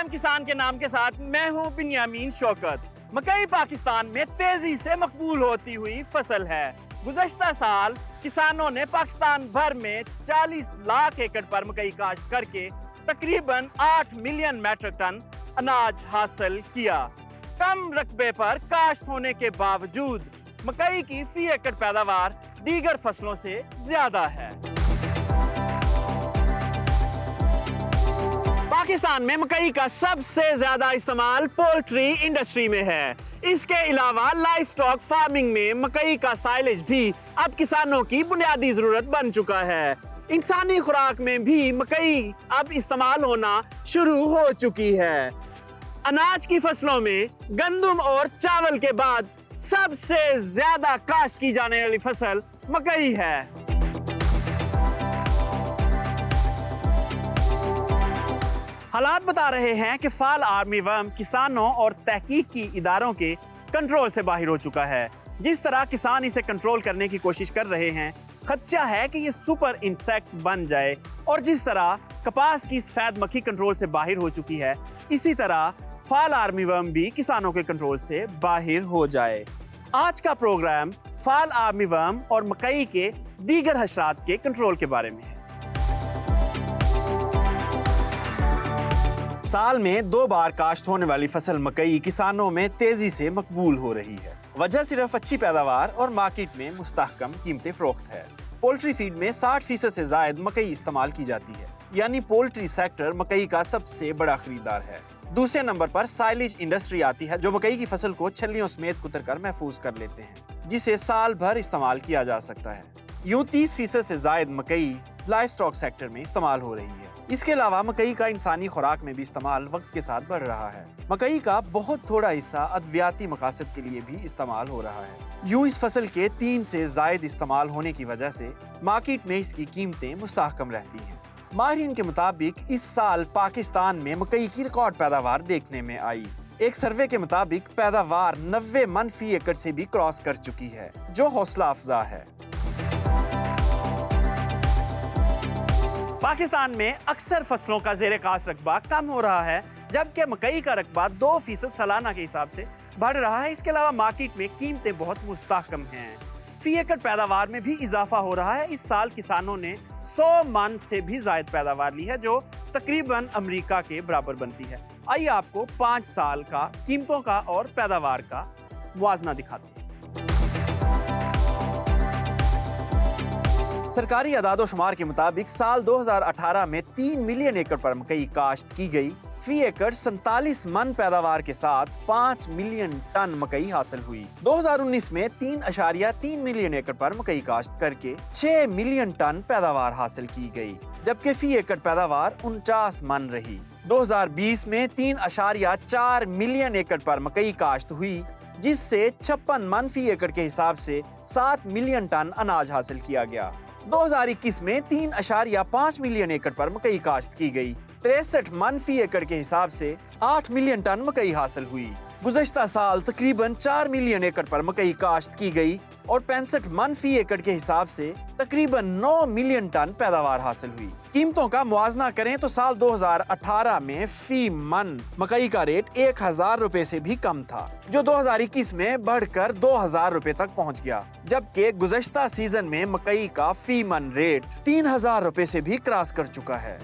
Programme किसान के नाम के साथ मैं हूं बिन्यामीन शौकत। मकई पाकिस्तान में तेजी से मकबूल होती हुई फसल है। गुज़श्ता साल किसानों ने पाकिस्तान भर में 40 लाख एकड़ पर मकई काश्त करके तकरीबन 8 मिलियन मीट्रिक टन अनाज हासिल किया। कम रकबे पर काश्त होने के बावजूद मकई की फी एकड़ पैदावार दीगर फसलों से ज्यादा है। पाकिस्तान में मकई का सबसे ज्यादा इस्तेमाल पोल्ट्री इंडस्ट्री में है। इसके अलावा लाइव स्टॉक फार्मिंग में मकई का साइलेज भी अब किसानों की बुनियादी जरूरत बन चुका है। इंसानी खुराक में भी मकई अब इस्तेमाल होना शुरू हो चुकी है। अनाज की फसलों में गंदम और चावल के बाद सबसे ज्यादा काश्त की जाने वाली फसल मकई है। हालात बता रहे हैं कि फाल आर्मी वर्म किसानों और तहकीक की इदारों के कंट्रोल से बाहर हो चुका है। जिस तरह किसान इसे कंट्रोल करने की कोशिश कर रहे हैं, खदशा है कि ये सुपर इंसेक्ट बन जाए, और जिस तरह कपास की सफेद मक्खी कंट्रोल से बाहर हो चुकी है, इसी तरह फाल आर्मी वर्म भी किसानों के कंट्रोल से बाहर हो जाए। आज का प्रोग्राम फाल आर्मी वर्म और मकई के दीगर हशरात के कंट्रोल के बारे में है। साल में 2 बार काश्त होने वाली फसल मकई किसानों में तेजी से मकबूल हो रही है। वजह सिर्फ अच्छी पैदावार और मार्केट में मुस्तहकम कीमतें फरोख्त है। पोल्ट्री फीड में 60% से ज्यादा मकई इस्तेमाल की जाती है, यानी पोल्ट्री सेक्टर मकई का सबसे बड़ा खरीदार है। दूसरे नंबर पर साइलेज इंडस्ट्री आती है, जो मकई की फसल को छल्लियों समेत कुतरकर महफूज कर लेते हैं, जिसे साल भर इस्तेमाल किया जा सकता है। यूं 30% से ज्यादा मकई लाइव स्टॉक सेक्टर में इस्तेमाल हो रही है। इसके अलावा मकई का इंसानी खुराक में भी इस्तेमाल वक्त के साथ बढ़ रहा है। मकई का बहुत थोड़ा हिस्सा अद्वियाती मकासद के लिए भी इस्तेमाल हो रहा है। यूं इस फसल के 3 से ज्यादा इस्तेमाल होने की वजह से मार्केट में इसकी कीमतें मुस्तहकम रहती हैं। माहिरीन के मुताबिक इस साल पाकिस्तान में मकई की रिकॉर्ड पैदावार देखने में आई। एक सर्वे के मुताबिक पैदावार 90 मन फी एकड़ से भी क्रॉस कर चुकी है, जो हौसला अफजा है। पाकिस्तान में अक्सर फसलों का ज़ेरे काश्त रकबा कम हो रहा है, जबकि मकई का रकबा 2% सालाना के हिसाब से बढ़ रहा है। इसके अलावा मार्केट में कीमतें बहुत मुस्तहकम हैं। फी एकड़ पैदावार में भी इजाफा हो रहा है। इस साल किसानों ने 100 मन से भी ज्यादा पैदावार ली है, जो तकरीबन अमेरिका के बराबर बनती है। आइए आपको 5 साल का कीमतों का और पैदावार का मुआवजा दिखाते हैं। सरकारी अदाद-ओ-शुमार के मुताबिक साल 2018 में 3 मिलियन एकड़ पर मकई काश्त की गई। फी एकड़ 47 मन पैदावार के साथ 5 मिलियन टन मकई हासिल हुई। 2019 में 3.3 मिलियन एकड़ पर मकई काश्त करके 6 मिलियन टन पैदावार हासिल की गई, जबकि फी एकड़ पैदावार 49 मन रही। 2020 में 3.4 मिलियन एकड़ पर मकई काश्त हुई, जिससे 56 मन फी एकड़ के हिसाब से 7 मिलियन टन अनाज हासिल किया गया। 2021 में 3.5 मिलियन एकड़ पर मकई काश्त की गई। 63 मन फी एकड़ के हिसाब से 8 मिलियन टन मकई हासिल हुई। गुज़श्ता साल तकरीबन 4 मिलियन एकड़ पर मकई काश्त की गई और 65 मन फी एकड़ के हिसाब से तकरीबन 9 मिलियन टन पैदावार हासिल हुई। कीमतों का मुआवजा करें तो साल 2018 में फी मन मकई का रेट 1000 रुपए से भी कम था, जो 2021 में बढ़कर 2000 रुपए तक पहुंच गया, जबकि गुज़श्ता सीजन में मकई का फी मन रेट 3000 रुपए से भी क्रॉस कर चुका है।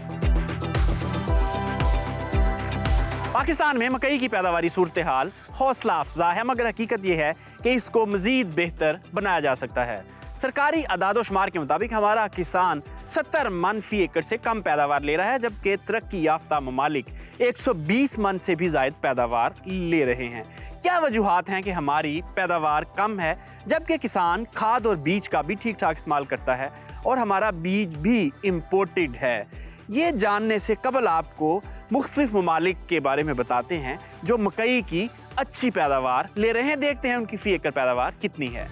पाकिस्तान में मकई की पैदावारी सूरत हाल हौसला अफजा है, मगर हकीकत यह है कि इसको मजीद बेहतर बनाया जा सकता है। सरकारी अदाद-ओ-शुमार के मुताबिक हमारा किसान 70 मन फी एकड़ से कम पैदावार ले रहा है, जबकि तरक्की याफ्ता ममालिक 120 मन से भी ज्यादा पैदावार ले रहे हैं। क्या वजूहात हैं कि हमारी पैदावार कम है, जबकि किसान खाद और बीज का भी ठीक ठाक इस्तेमाल करता है और हमारा बीज भी इम्पोर्टेड है? ये जानने से कबल आपको मुख्तलिफ ममालिक के बारे में बताते हैं जो मकई की अच्छी पैदावार ले रहे हैं। देखते हैं उनकी फी एकड़ पैदावार कितनी है।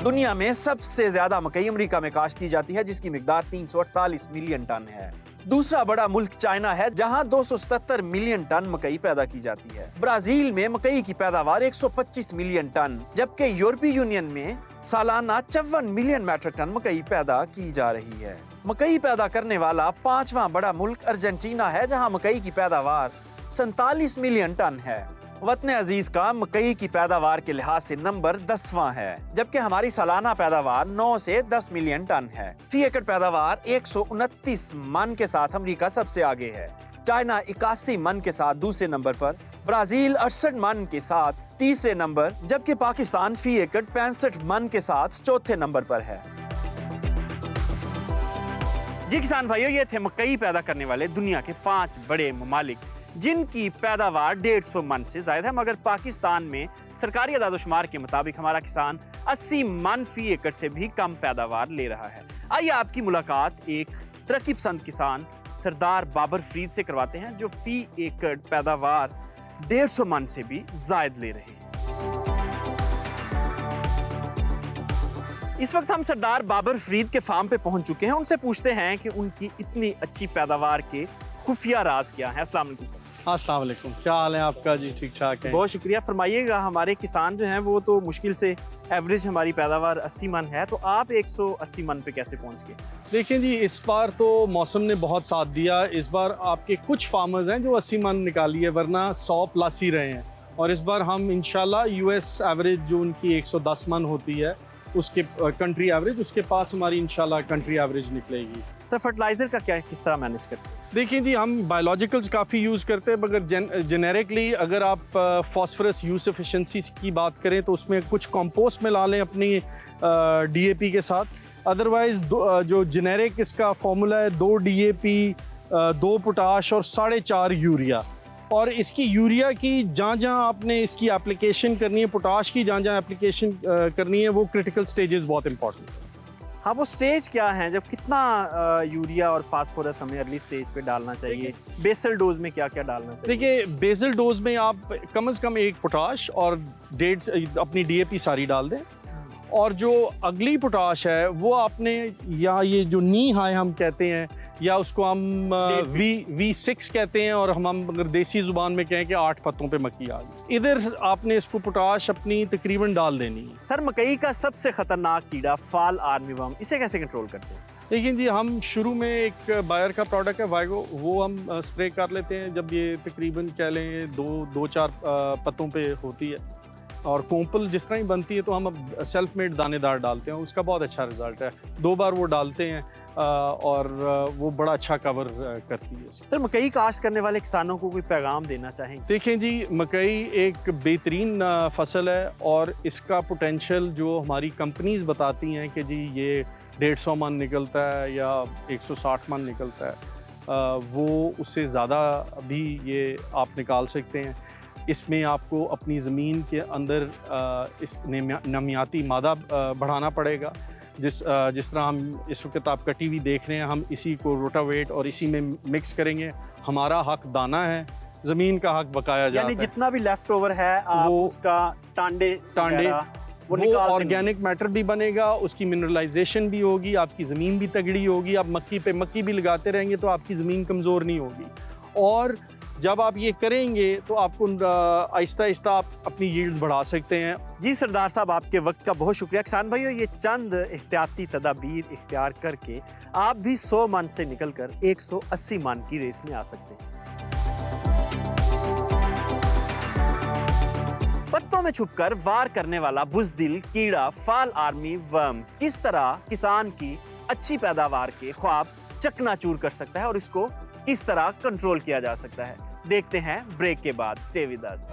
दुनिया में सबसे ज्यादा मकई अमेरिका में काश्त की जाती है, जिसकी मिकदार 348 मिलियन टन है। दूसरा बड़ा मुल्क चाइना है, जहां 277 मिलियन टन मकई पैदा की जाती है। ब्राजील में मकई की पैदावार 125 मिलियन टन, जबकि यूरोपीय यूनियन में सालाना 54 मिलियन मीट्रिक टन मकई पैदा की जा रही है। मकई पैदा करने वाला 5वां बड़ा मुल्क अर्जेंटीना है, जहां मकई की पैदावार 47 मिलियन टन है। वतन अजीज का मकई की पैदावार के लिहाज से नंबर 10वां है, जबकि हमारी सालाना पैदावार 9 से 10 मिलियन टन है। फी एकड़ पैदावार 129 मन के साथ अमेरिका सबसे आगे है। चाइना 81 मन के साथ दूसरे नंबर पर, ब्राजील 68 मन के साथ तीसरे नंबर, जबकि पाकिस्तान फी एकड़ 65 मन के साथ चौथे नंबर पर है। जी किसान भाइयों, ये थे मकई पैदा करने वाले दुनिया के 5 बड़े ममालिक जिनकी पैदावार 150 मन से ज्यादा है, मगर पाकिस्तान में सरकारी आदादोशुमार के मुताबिक हमारा किसान 80 मन फी एकड़ से भी कम पैदावार ले रहा है। आइए आपकी मुलाकात एक तरक्की पसंद किसान सरदार बाबर फरीद से करवाते हैं, जो फी एकड़ पैदावार 150 मन से भी ज्यादा ले रहे हैं। इस वक्त हम सरदार बाबर फरीद के फार्म पे पहुंच चुके हैं। उनसे पूछते हैं कि उनकी इतनी अच्छी पैदावार के खुफिया राज क्या है। अस्सलाम वालेकुम सर। अस्सलाम वालेकुम, क्या हाल है आपका जी? ठीक ठाक है, बहुत शुक्रिया। फरमाइएगा, हमारे किसान जो हैं वो तो मुश्किल से एवरेज हमारी पैदावार 80 मन है, तो आप 180 मन पे कैसे पहुंच गए? देखिए जी, इस बार तो मौसम ने बहुत साथ दिया। इस बार आपके कुछ फार्मर्स हैं जो 80 मन निकाली है, वरना 100 प्लस ही रहे हैं। और इस बार हम इंशाल्लाह यूएस एवरेज जो उनकी 110 मन होती है, उसके कंट्री एवरेज, उसके पास हमारी इंशाल्लाह कंट्री एवरेज निकलेगी। सर फर्टिलाइजर का क्या किस तरह मैनेज करते हैं? देखिए जी, हम बायोलॉजिकल्स काफ़ी यूज़ करते हैं, मगर जेनेरिकली अगर आप फॉस्फोरस यूज एफिशिएंसी की बात करें तो उसमें कुछ कंपोस्ट मिला लें अपनी डीएपी के साथ। अदरवाइज जो जेनेरिक इसका फॉर्मूला है 2 डीएपी, 2 पोटाश और 4.5 यूरिया। और इसकी यूरिया की जहाँ जहाँ आपने इसकी एप्लीकेशन करनी है, पोटाश की जहाँ जहाँ एप्लीकेशन करनी है, वो क्रिटिकल स्टेजेस बहुत इंपॉर्टेंट है। हाँ, वो स्टेज क्या है जब कितना यूरिया और फास्फोरस हमें अर्ली स्टेज पे डालना चाहिए? बेसल डोज में क्या क्या डालना चाहिए? देखिए, बेसल डोज में आप कम से कम 1 पोटाश और 1.5 अपनी डीएपी सारी डाल दें। और जो अगली पोटाश है वो आपने, या ये जो नी हाई हम कहते हैं, या उसको हम V6 कहते हैं, और हम अगर देसी जुबान में कहें कि 8 पत्तों पे मक्की आ गई, इधर आपने इसको पोटाश अपनी तकरीबन डाल देनी है। सर मकई का सबसे खतरनाक कीड़ा फाल आर्मीवर्म, इसे कैसे कंट्रोल करते हैं? लेकिन जी, हम शुरू में एक बायर का प्रोडक्ट है वाइगो, वो हम स्प्रे कर लेते हैं जब ये तकरीबन कह लें 2-4 पत्तों पे होती है। और कोंपल जिस तरह ही बनती है तो हम अब सेल्फ मेड दानेदार डालते हैं, उसका बहुत अच्छा रिजल्ट है। 2 बार वो डालते हैं और वो बड़ा अच्छा कवर करती है। सर मकई काश्त करने वाले किसानों को कोई पैगाम देना चाहेंगे? देखें जी, मकई एक बेहतरीन फसल है, और इसका पोटेंशियल जो हमारी कंपनीज बताती हैं कि जी ये 150 मन निकलता है या 160 मन निकलता है, वो उससे ज़्यादा भी ये आप निकाल सकते हैं। इसमें आपको अपनी ज़मीन के अंदर इस नमियाती मादा बढ़ाना पड़ेगा। जिस तरह हम इस वक्त आप कटी हुई देख रहे हैं, हम इसी को रोटावेट और इसी में मिक्स करेंगे। हमारा हक दाना है, ज़मीन का हक बकाया जाता है। यानी जितना भी लेफ्ट ओवर है आप वो उसका टांडे वो ऑर्गेनिक मैटर भी बनेगा, उसकी मिनरलाइजेशन भी होगी, आपकी ज़मीन भी तगड़ी होगी। आप मक्की पे मक्की भी लगाते रहेंगे तो आपकी ज़मीन कमज़ोर नहीं होगी। और जब आप ये करेंगे तो आपको आहिस्ता आहिस्ता आप अपनी यील्ड्स बढ़ा सकते हैं। जी सरदार साहब, आपके वक्त का बहुत शुक्रिया। किसान भाइयों, ये चंद एहतियाती तदाबीर इख्तियार करके आप भी 100 मन से निकलकर 180 मन की रेस में आ सकते हैं। पत्तों में छुपकर वार करने वाला बुज़दिल कीड़ा फाल आर्मी वर्म किस तरह किसान की अच्छी पैदावार के ख्वाब चकनाचूर कर सकता है और इसको किस तरह कंट्रोल किया जा सकता है, देखते हैं ब्रेक के बाद। Stay with us.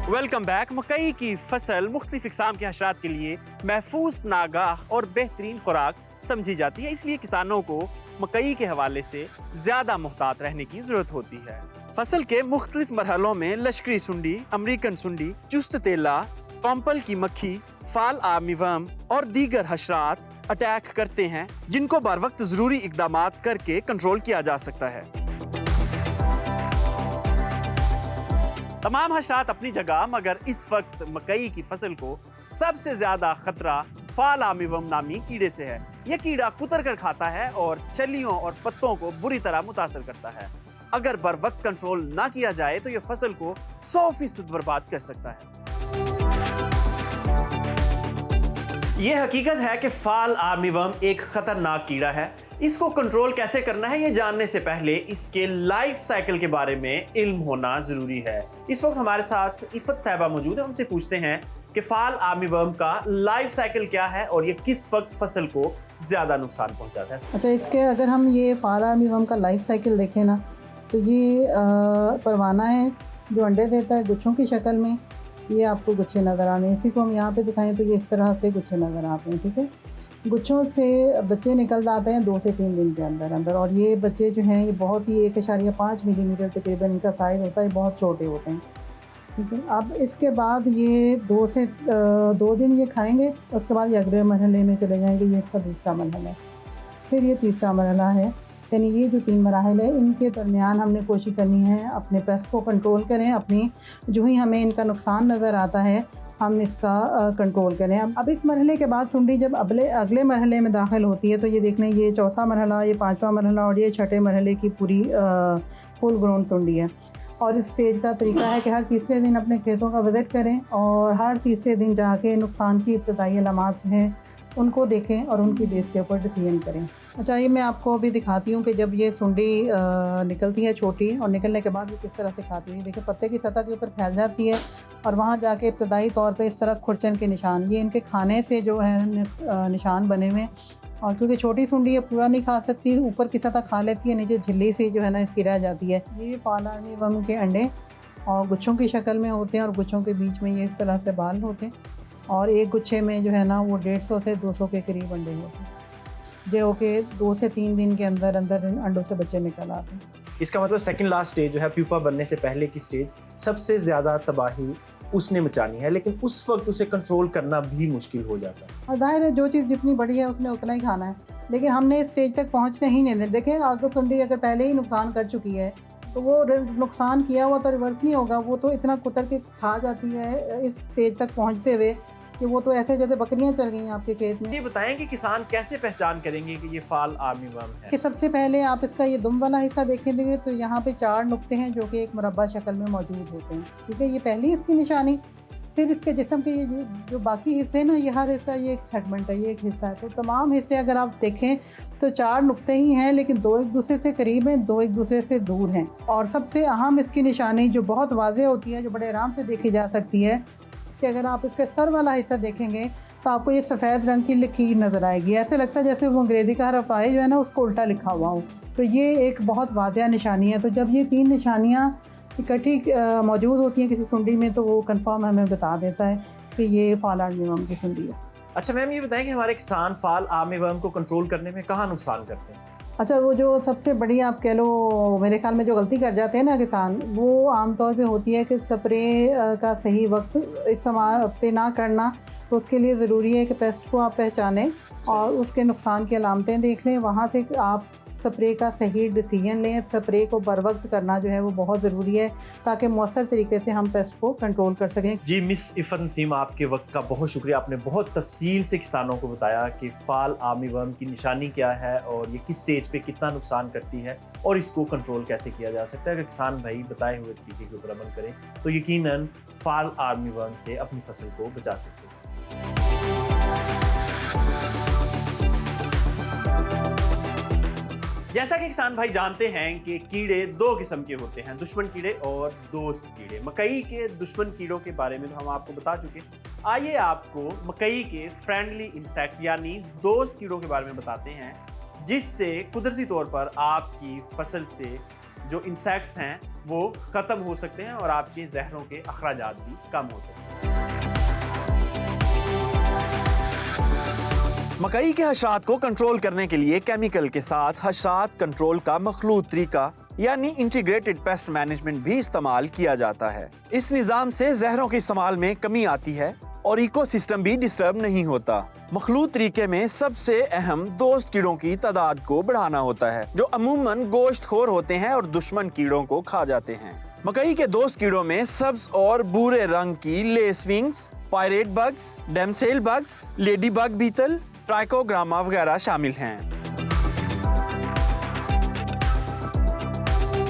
Welcome back. मकई की फसल मुख्तलिफ इक़साम के हशरात के लिए महफूज, पनाहगाह और बेहतरीन खुराक समझी जाती है, इसलिए किसानों को मकई के हवाले से ज़्यादा मुहतात रहने की ज़रूरत होती है। फसल के मुख्तलिफ मरहलों में लश्करी सुंडी, अमरीकन सुंडी, चुस्त तेला, पंपल की मक्खी, फाल आर्मीवर्म और दीगर हशरात अटैक करते हैं, जिनको बर वक्त ज़रूरी इक़दामात करके कंट्रोल किया जा सकता है। तमाम हशरात अपनी जगह, मगर इस वक्त मकई की फसल को सबसे ज़्यादा खतरा फाल आर्मीवर्म नामी कीड़े से है। यह कीड़ा कुतर कर खाता है और छलियों और पत्तों को बुरी तरह मुतासर करता है। अगर बर वक्त कंट्रोल ना किया जाए तो ये फसल को 100% बर्बाद कर सकता है। यह हकीकत है कि फाल आर्मीवर्म एक खतरनाक कीड़ा है। इसको कंट्रोल कैसे करना है ये जानने से पहले इसके लाइफ साइकिल के बारे में इल्म होना जरूरी है। इस वक्त हमारे साथ इफ़त साहिबा मौजूद है, उनसे पूछते हैं कि फाल आर्मीवर्म का लाइफ साइकिल क्या है और ये किस वक्त फसल को ज्यादा नुकसान पहुंचाता है। अच्छा, इसके अगर हम ये फाल आर्मीवर्म का लाइफ साइकिल देखें ना, तो ये परवाना है जो अंडे देता है गुच्छों की शक्ल में। ये आपको गुच्छे नज़र आ रहे हैं, इसी को हम यहाँ पे दिखाएं तो ये इस तरह से गुच्छे नज़र आते हैं। ठीक है, गुच्छों से बच्चे निकल आते हैं 2 से 3 दिन के अंदर और ये बच्चे जो हैं ये बहुत ही 1.5 मिलीमीटर तकरीबन इनका साइज़ होता है, बहुत छोटे होते हैं। ठीक है, अब इसके बाद ये 2 दिन ये खाएंगे, उसके बाद ये अगले मरहले में चले जाएंगे। ये इसका दूसरा मरहला है, फिर ये तीसरा मरहला है। यानी ये जो 3 मराहल है, इनके दरमियान हमने कोशिश करनी है अपने पेस्ट को कंट्रोल करें। अपनी जो ही हमें इनका नुकसान नज़र आता है हम इसका कंट्रोल करें। अब इस मरहले के बाद सुंडी जब अगले मरहले में दाखिल होती है तो ये देख लें, ये चौथा मरहला, ये 5वां मरहला और ये छठे मरहले की पूरी फुल ग्रोन सुंडी है। और इस स्टेज का तरीका है कि हर तीसरे दिन अपने खेतों का विज़िट करें और हर तीसरे दिन जाके नुकसान की इब्तदाई अलामात हैं उनको देखें और उनकी बेस के ऊपर डिसीजन करें। अच्छा, ये मैं आपको अभी दिखाती हूँ कि जब ये सुंडी निकलती है छोटी और निकलने के बाद वो किस तरह से खाती है। देखिए, पत्ते की सतह के ऊपर फैल जाती है और वहाँ जाके इब्तदाई तौर पे इस तरह खुरचन के निशान, ये इनके खाने से जो है निशान बने हुए। और क्योंकि छोटी सुंडी है पूरा नहीं खा सकती, ऊपर की सतह खा लेती है, नीचे झिल्ली से जो है ना इसकी रह जाती है। ये फाल आर्मीवर्म के अंडे और गुच्छों की शक्ल में होते हैं और गुच्छों के बीच में ये इस तरह से बाल होते हैं और एक गुच्छे में जो है ना वो 150 से 200 के करीब अंडे होते हैं, जो कि 2 से 3 दिन के अंदर अंडों से बच्चे निकल आते हैं। इसका मतलब सेकंड लास्ट स्टेज जो है, प्यूपा बनने से पहले की स्टेज, सबसे ज़्यादा तबाही उसने मचानी है, लेकिन उस वक्त उसे कंट्रोल करना भी मुश्किल हो जाता है। और जाहिर है जो चीज़ जितनी बड़ी है उसने उतना ही खाना है, लेकिन हमने इस स्टेज तक पहुँचने ही नहीं दें। देखें, अगर सुंडी अगर पहले ही नुकसान कर चुकी है तो वो नुकसान किया हुआ तो रिवर्स नहीं होगा, वो तो इतना कुतर के खा जाती है इस स्टेज तक पहुँचते हुए कि वो तो ऐसे जैसे बकरियां चल गई हैं आपके खेत में। ये बताएं कि किसान कैसे पहचान करेंगे कि ये फाल आर्मीवर्म है? कि सबसे पहले आप इसका ये दुम वाला हिस्सा देखेंगे तो यहाँ पे 4 नुक्ते हैं जो कि एक मुरब्बा शक्ल में मौजूद होते हैं। ठीक है, ये पहली इसकी निशानी। फिर इसके जिस्म के ये जो बाकी हिस्से ना, ये हर हिस्सा ये एक सेगमेंट है, ये एक हिस्सा है। तो तमाम हिस्से अगर आप देखें तो 4 नुक्ते ही हैं, लेकिन 2 एक दूसरे से करीब हैं, 2 एक दूसरे से दूर हैं। और सबसे अहम इसकी निशानी जो बहुत वाज़ेह होती है, जो बड़े आराम से देखी जा सकती है, कि अगर आप इसके सर वाला हिस्सा देखेंगे तो आपको ये सफ़ेद रंग की लकीर नज़र आएगी। ऐसे लगता है जैसे वो अंग्रेज़ी का हरफ आए जो है ना उसको उल्टा लिखा हुआ हो। तो ये एक बहुत वाज़ेह निशानी है। तो जब ये 3 निशानियाँ इकट्ठी मौजूद होती हैं किसी सुंडी में तो वो कंफर्म हमें बता देता है कि ये फाल आर्मीवर्म की सुंडी है। अच्छा मैम, ये बताएं कि हमारे किसान फाल आर्मीवर्म को कंट्रोल करने में कहाँ नुकसान करते हैं? अच्छा, वो जो सबसे बड़ी आप कह लो मेरे ख्याल में जो गलती कर जाते हैं ना किसान, वो आमतौर पे होती है कि स्प्रे का सही वक्त इस्तेमाल पे ना करना। तो उसके लिए ज़रूरी है कि पेस्ट को आप पहचानें और उसके नुकसान की अलामतें देख लें, वहाँ से आप स्प्रे का सही डिसीजन लें। स्प्रे को बर वक्त करना जो है वो बहुत ज़रूरी है ताकि मौसर तरीके से हम पेस्ट को कंट्रोल कर सकें। जी मिस इफ़त नसीम, आपके वक्त का बहुत शुक्रिया। आपने बहुत तफसील से किसानों को बताया कि फाल आर्मीवर्म की निशानी क्या है और ये किस स्टेज पे कितना नुकसान करती है और इसको कंट्रोल कैसे किया जा सकता है। अगर किसान भाई बताए हुए तरीके के ऊपर अमल करें तो यकीनन फाल आर्मीवर्म से अपनी फसल को बचा सकते हैं। जैसा कि किसान भाई जानते हैं कि कीड़े 2 किस्म के होते हैं, दुश्मन कीड़े और दोस्त कीड़े। मकई के दुश्मन कीड़ों के बारे में तो हम आपको बता चुके। आइए आपको मकई के फ्रेंडली इंसेक्ट यानी दोस्त कीड़ों के बारे में बताते हैं, जिससे कुदरती तौर पर आपकी फसल से जो इंसेक्ट्स हैं वो ख़त्म हो सकते हैं और आपके जहरों के अखराजात भी कम हो सकते हैं। मकई के हशरात को कंट्रोल करने के लिए केमिकल के साथ हशरात कंट्रोल का मखलूत तरीका यानी इंटीग्रेटेड पेस्ट मैनेजमेंट भी इस्तेमाल किया जाता है। इस निज़ाम से जहरों के इस्तेमाल में कमी आती है और इकोसिस्टम भी डिस्टर्ब नहीं होता। मखलूत तरीके में सबसे अहम दोस्त कीड़ों की तादाद को बढ़ाना होता है, जो अमूमन गोश्तखोर होते हैं और दुश्मन कीड़ों को खा जाते हैं। मकई के दोस्त कीड़ों में सब्ज और भूरे रंग की lacewings, pirate bugs, damsel bugs, lady bug beetle, trichogramma वगैरह शामिल हैं।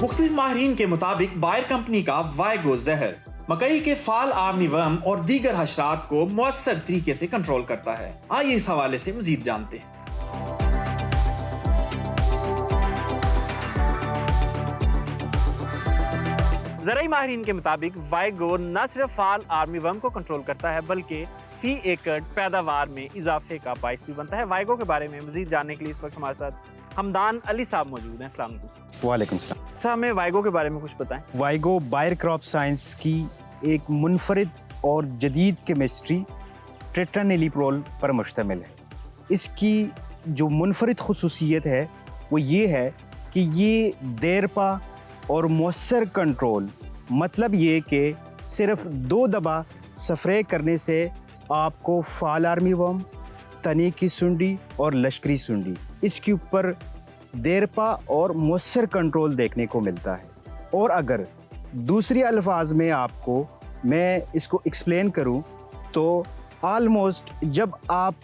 मुख्तलिफ माहिरीन के मुताबिक बायर कंपनी का वाइगो जहर मकई के फाल आर्मीवर्म और दीगर हशरात को मुअस्सर तरीके से कंट्रोल करता है। आइए इस हवाले से मजीद जानते हैं। ज़राई माहिरीन के मुताबिक वाइगो न सिर्फ फाल आर्मीवर्म को कंट्रोल करता है बल्कि फी एकड़ पैदावार में इजाफे का बाइस भी बनता है। वाइगो के बारे में मजीद जानने के लिए इस वक्त हमारे साथ हमदान अली साहब मौजूद हैं। अस्सलाम वालेकुम। वालेकुम सलाम। सर, हमें वाइगो के बारे में कुछ बताएं। वाइगो बायर क्रॉप साइंस की एक मुनफरिद और जदीद केमिस्ट्री टेट्रानिलिप्रोल पर मुश्तमिल है। इसकी जो मुनफरिद खुसूसियत है वो ये है कि ये देरपा और मौसर कंट्रोल, मतलब ये कि सिर्फ 2 दबा स्प्रे करने से आपको फाल आर्मीवर्म, तने की सुंडी और लश्करी सुंडी, इसके ऊपर देरपा और मौसर कंट्रोल देखने को मिलता है। और अगर दूसरे अल्फाज में आपको मैं इसको एक्सप्लेन करूं तो आलमोस्ट जब आप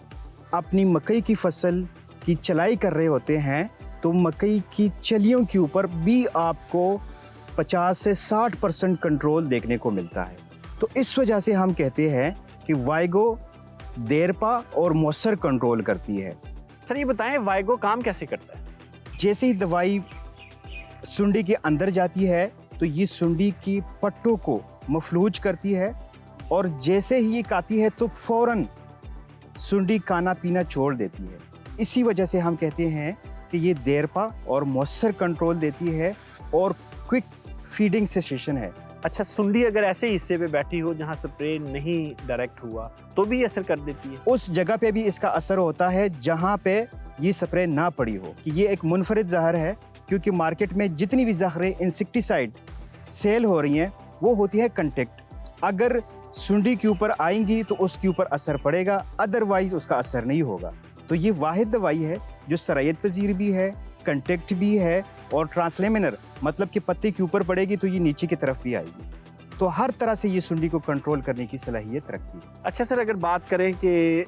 अपनी मकई की फसल की चलाई कर रहे होते हैं तो मकई की चलियों के ऊपर भी आपको 50 से 60% कंट्रोल देखने को मिलता है। तो इस वजह से हम कहते हैं कि वाइगो देरपा और मौसर कंट्रोल करती है। सर, ये बताएं वाइगो काम कैसे करता है? जैसे ही दवाई सुंडी के अंदर जाती है तो ये सुंडी की पट्टों को मफलूज करती है और जैसे ही ये खाती है तो फौरन सुंडी खाना पीना छोड़ देती है। इसी वजह से हम कहते हैं कि ये देरपा और मौसर कंट्रोल देती है और क्विक फीडिंग सेशन है। अच्छा, सुंडी अगर ऐसे हिस्से पे बैठी हो जहाँ स्प्रे नहीं डायरेक्ट हुआ तो भी असर कर देती है? उस जगह पे भी इसका असर होता है जहाँ पे ये स्प्रे ना पड़ी हो। कि ये एक मुनफरिद जहर है क्योंकि मार्केट में जितनी भी जहरें इंसेक्टिसाइड सेल हो रही हैं वो होती है कंटेक्ट। अगर सुंडी के ऊपर आएंगी तो उसके ऊपर असर पड़ेगा, अदरवाइज उसका असर नहीं होगा। तो ये वाहिद दवाई है जो सरायत पजीर भी है, कंटेक्ट भी है और ट्रांसलेमिनर, मतलब कि पत्ते के ऊपर पड़ेगी तो ये नीचे की तरफ भी आएगी। तो हर तरह से ये सुंडी को कंट्रोल करने की सलाहियत रखती है। अच्छा सर, अगर बात करें कि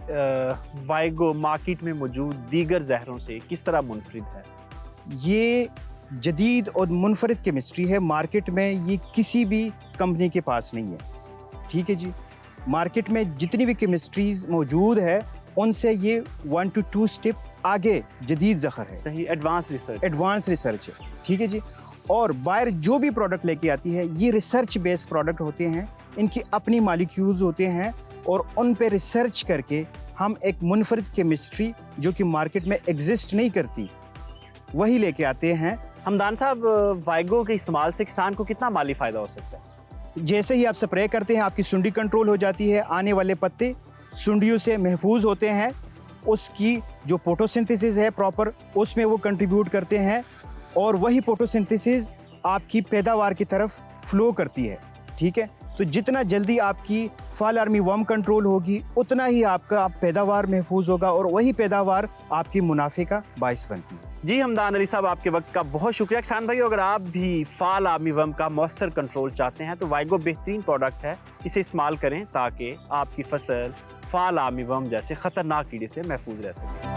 वाइगो मार्केट में मौजूद दीगर जहरों से किस तरह मुनफरिद है? ये जदीद और मुनफरिद केमिस्ट्री है। मार्केट में ये किसी भी कंपनी के पास नहीं है। ठीक है जी, मार्केट में जितनी भी केमिस्ट्रीज मौजूद है उनसे ये 1 to 2 स्टेप आगे जदीद जहर है। सही, एडवांस रिसर्च है। ठीक है जी। और बायर जो भी प्रोडक्ट लेके आती है ये रिसर्च बेस्ड प्रोडक्ट होते हैं, इनकी अपनी मॉलिक्यूल्स होते हैं और उन पे रिसर्च करके हम एक मुनफरिद केमिस्ट्री जो कि मार्केट में एग्जिस्ट नहीं करती वही लेके आते हैं। हमदान साहब, वाइगो के इस्तेमाल से किसान को कितना माली फ़ायदा हो सकता है? जैसे ही आप स्प्रे करते हैं आपकी सुंडी कंट्रोल हो जाती है, आने वाले पत्ते सुंडियों से महफूज होते हैं, उसकी जो फोटोसिंथेसिस है प्रॉपर उसमें वो कंट्रीब्यूट करते हैं और वही फोटोसिंथेसिस आपकी पैदावार की तरफ फ्लो करती है। ठीक है, तो जितना जल्दी आपकी फाल आर्मीवर्म कंट्रोल होगी उतना ही आपका पैदावार महफूज होगा और वही पैदावार आपकी मुनाफे का बाइस बनती है। जी हमदान अली साहब, आपके वक्त का बहुत शुक्रिया। किसान भाई, अगर आप भी फाल आर्मीवर्म का मौसर कंट्रोल चाहते हैं तो वाइगो बेहतरीन प्रोडक्ट है, इसे इस्तेमाल करें ताकि आपकी फसल फाल आर्मीवर्म जैसे खतरनाक कीड़े से महफूज रह सके।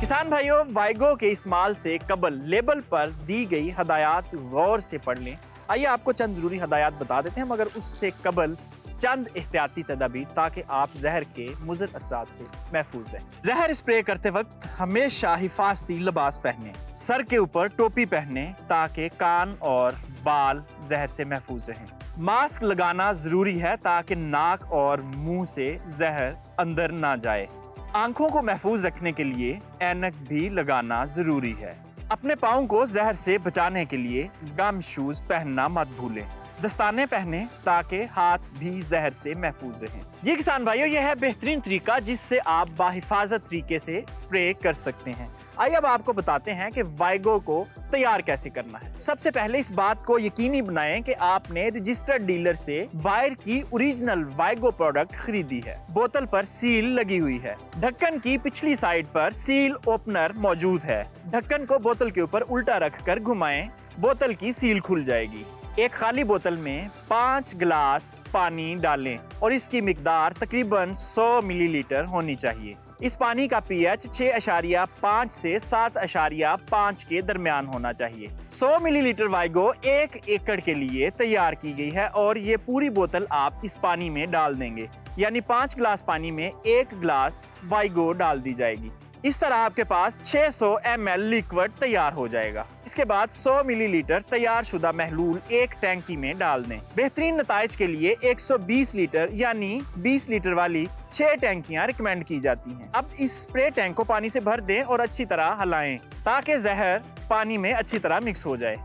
किसान भाइयों, वाइगो के इस्तेमाल से कबल लेबल पर दी गई हदायत गौर से पढ़ लें। आइए आपको चंद जरूरी हदायत बता देते हैं, मगर उससे कबल चंद एहतियाती तदाबीर ताकि आप जहर के मुज़र असरात से महफूज रहें। जहर स्प्रे करते वक्त हमेशा हिफाजती लिबास पहने, सर के ऊपर टोपी पहने ताकि कान और बाल जहर से महफूज रहें। मास्क लगाना जरूरी है ताकि नाक और मुंह से जहर अंदर ना जाए। आंखों को महफूज रखने के लिए ऐनक भी लगाना जरूरी है। अपने पाँव को जहर से बचाने के लिए गम शूज पहनना मत भूलें। दस्ताने पहने ताकि हाथ भी जहर से महफूज रहें। जी किसान भाइयों, यह है बेहतरीन तरीका जिससे आप बाहिफाजत तरीके से स्प्रे कर सकते हैं। आइए अब आपको बताते हैं कि वाइगो को तैयार कैसे करना है। सबसे पहले इस बात को यकीनी बनाएं कि आपने रजिस्टर्ड डीलर से बायर की ओरिजिनल वाइगो प्रोडक्ट खरीदी है। बोतल पर सील लगी हुई है। ढक्कन की पिछली साइड पर सील ओपनर मौजूद है। ढक्कन को बोतल के ऊपर उल्टा रखकर घुमाएं, बोतल की सील खुल जाएगी। एक खाली बोतल में 5 गिलास पानी डालें और इसकी मिकदार तकरीबन 100 मिलीलीटर होनी चाहिए। इस पानी का पीएच 6.5 से 7.5 के दरमियान होना चाहिए। 100 मिलीलीटर वाइगो 1 एकड़ के लिए तैयार की गई है और ये पूरी बोतल आप इस पानी में डाल देंगे, यानी 5 गिलास पानी में 1 गिलास वाइगो डाल दी जाएगी। इस तरह आपके पास 600 ml लिक्विड तैयार हो जाएगा। इसके बाद 100 मिलीलीटर तैयार शुदा महलूल एक टैंकी में डाल दें। बेहतरीन नताइज के लिए 120 लीटर यानी 20 लीटर वाली 6 टैंकियां रिकमेंड की जाती हैं। अब इस स्प्रे टैंक को पानी से भर दें और अच्छी तरह हिलाएं ताकि जहर पानी में अच्छी तरह मिक्स हो जाए।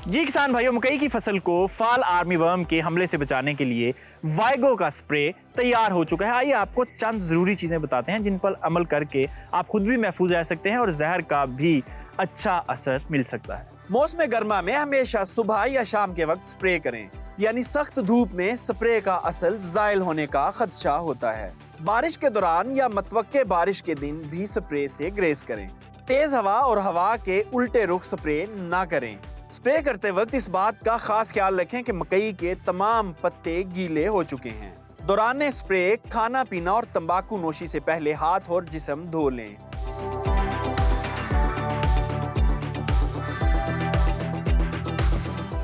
जी किसान भाइयों, मकई की फसल को फाल आर्मी वर्म के हमले से बचाने के लिए वाइगो का स्प्रे तैयार हो चुका है। आइए आपको चंद जरूरी चीजें बताते हैं जिन पर अमल करके आप खुद भी महफूज रह सकते हैं और जहर का भी अच्छा असर मिल सकता है। मौसम गर्मा में हमेशा सुबह या शाम के वक्त स्प्रे करें, यानी सख्त धूप में स्प्रे का असर जायल होने का खदशा होता है। बारिश के दौरान या मतवक्के बारिश के दिन भी स्प्रे से ग्रेस करें। तेज हवा और हवा के उल्टे रुख स्प्रे ना करें। स्प्रे करते वक्त इस बात का खास ख्याल रखें कि मकई के तमाम पत्ते गीले हो चुके हैं। दौरान स्प्रे खाना पीना और तंबाकू नोशी से पहले हाथ और जिस्म धो लें।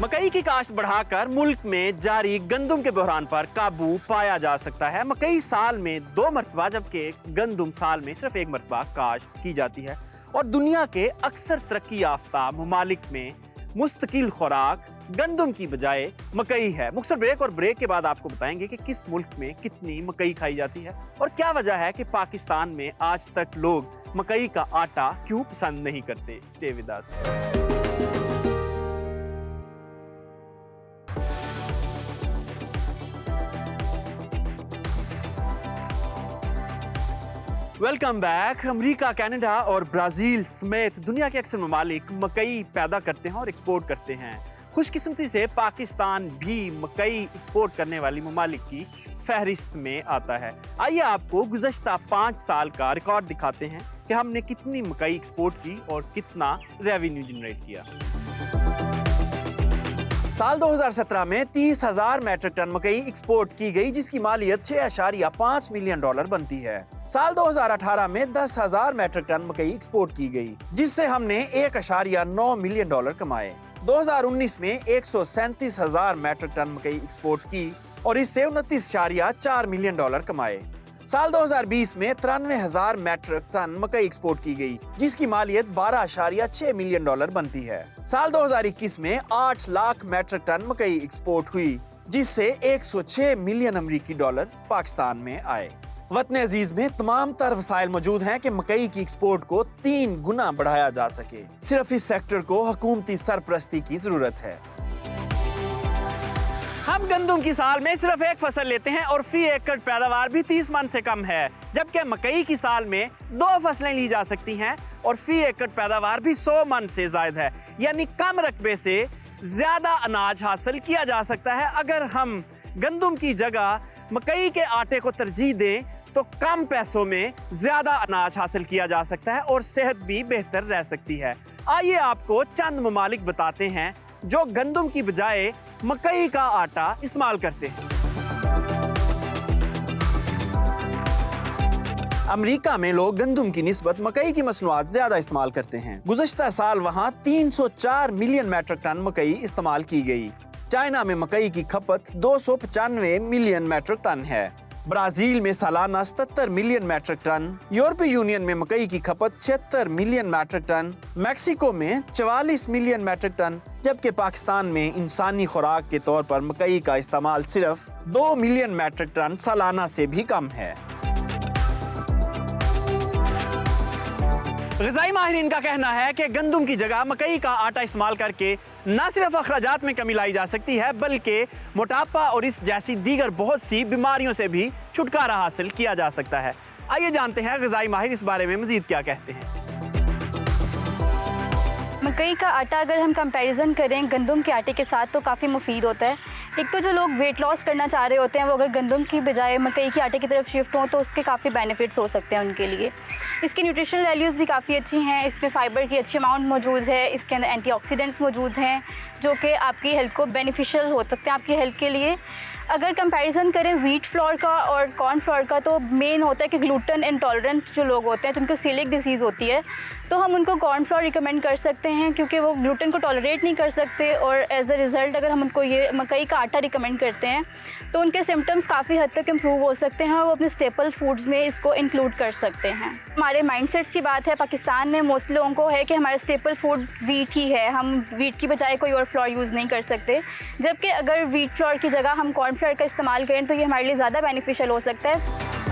मकई की काश्त बढ़ाकर मुल्क में जारी गंदुम के बहरान पर काबू पाया जा सकता है। मकई साल में 2 मरतबा जबकि गंदुम साल में सिर्फ 1 मरतबा काश्त की जाती है और दुनिया के अक्सर तरक्की याफ्ता ममालिक में मुस्तकिल खुराक गंदुम की बजाय मकई है। मुख्तसर ब्रेक और ब्रेक के बाद आपको बताएंगे कि किस मुल्क में कितनी मकई खाई जाती है और क्या वजह है कि पाकिस्तान में आज तक लोग मकई का आटा क्यों पसंद नहीं करते। Stay with us. Welcome back. America, Canada और ब्राजील समेत दुनिया के अक्सर ममालिक मकई पैदा करते हैं और एक्सपोर्ट करते हैं। खुशकिस्मती से पाकिस्तान भी मकई एक्सपोर्ट करने वाली ममालिक की फहरिस्त में आता है। आइए आपको गुज़श्ता 5 साल का रिकॉर्ड दिखाते हैं कि हमने कितनी मकई एक्सपोर्ट की और कितना रेवेन्यू जनरेट किया। साल 2017 में 30,000 मैट्रिक टन मकई एक्सपोर्ट की गई जिसकी मालियत $6.5 मिलियन बनती है। साल 2018 में 10,000 मैट्रिक टन मकई एक्सपोर्ट की गई जिससे हमने $1.9 मिलियन कमाए। 2019 में 137,000 मैट्रिक टन मकई एक्सपोर्ट की और इससे $29.4 मिलियन कमाए। साल 2020 में 93,000 मैट्रिक टन मकई एक्सपोर्ट की गई जिसकी मालियत $12.6 मिलियन बनती है। साल 2021 में 8 लाख मैट्रिक टन मकई एक्सपोर्ट हुई जिससे 106 मिलियन अमेरिकी डॉलर पाकिस्तान में आए। वतन अजीज में तमाम तर वसाइल मौजूद हैं कि मकई की एक्सपोर्ट को 3 गुना बढ़ाया जा सके। सिर्फ इस सेक्टर को हुकूमती सरपरस्ती की जरूरत है। हम गंदुम की साल में सिर्फ 1 फसल लेते हैं और फी एकड़ पैदावार भी 30 मन से कम है, जबकि मकई की साल में 2 फसलें ली जा सकती हैं और फी एकड़ पैदावार भी 100 मन से ज्यादा है, यानी कम रकबे से ज्यादा अनाज हासिल किया जा सकता है। अगर हम गंदुम की जगह मकई के आटे को तरजीह दें तो कम पैसों में ज्यादा अनाज हासिल किया जा सकता है और सेहत भी बेहतर रह सकती है। आइए आपको चंद ममालिक बताते हैं जो गंदुम की बजाय मकई का आटा इस्तेमाल करते हैं। अमेरिका में लोग गंदुम की निस्बत मकई की मसनूआत ज्यादा इस्तेमाल करते हैं। गुज़श्ता साल वहाँ 304 मिलियन मैट्रिक टन मकई इस्तेमाल की गई। चाइना में मकई की खपत 295 मिलियन मैट्रिक टन है। ब्राजील में सालाना 77 मिलियन मैट्रिक टन, यूरोपीय यूनियन में मकई की खपत 76 मिलियन मैट्रिक टन, मैक्सिको में 44 मिलियन मैट्रिक टन, जबकि पाकिस्तान में इंसानी खुराक के तौर पर मकई का इस्तेमाल सिर्फ 2 मिलियन मैट्रिक टन सालाना से भी कम है। ग़िज़ाई माहिरीन का कहना है कि गंदुम की जगह मकई का आटा इस्तेमाल करके न सिर्फ अखराजात में कमी लाई जा सकती है बल्कि मोटापा और इस जैसी दीगर बहुत सी बीमारियों से भी छुटकारा हासिल किया जा सकता है। आइए जानते हैं ग़िज़ाई माहिर इस बारे में मज़ीद क्या कहते हैं। मकई का आटा अगर हम कंपैरिजन करें गंदम के आटे के साथ तो काफ़ी मुफीद होता है। एक तो जो लोग वेट लॉस करना चाह रहे होते हैं वो अगर गंदम की बजाय मकई के आटे की तरफ शिफ्ट हों तो उसके काफ़ी बेनिफिट्स हो सकते हैं उनके लिए। इसकी न्यूट्रिशनल वैल्यूज़ भी काफ़ी अच्छी हैं, इसमें फ़ाइबर की अच्छी अमाउंट मौजूद है, इसके अंदर एंटीऑक्सीडेंट्स मौजूद हैं जो कि आपकी हेल्थ को बेनिफिशियल हो सकते हैं आपकी हेल्थ के लिए। अगर कंपैरिजन करें व्हीट फ्लोर का और कॉर्न फ्लोर का तो मेन होता है कि ग्लूटेन इंटॉलरेंट जो लोग होते हैं जिनको सीलिक डिसीज़ होती है तो हम उनको कॉर्न फ्लोर रिकमेंड कर सकते हैं क्योंकि वो ग्लूटेन को टॉलरेट नहीं कर सकते, और एज अ रिज़ल्ट अगर हम उनको ये मकई का आटा रिकमेंड करते हैं तो उनके सिम्टम्स काफ़ी हद तक इम्प्रूव हो सकते हैं और वो अपने स्टेपल फूड्स में इसको इंक्लूड कर सकते हैं। हमारे माइंडसेट्स की बात है, पाकिस्तान में मोस्ट लोगों को है कि हमारा स्टेपल फूड वीट ही है, हम वीट की बजाय कोई और फ्लोर यूज़ नहीं कर सकते, जबकि अगर वीट फ्लोर की जगह हम कॉर्न फ्लोर का इस्तेमाल करें तो ये हमारे लिए ज़्यादा बेनिफिशियल हो सकता है।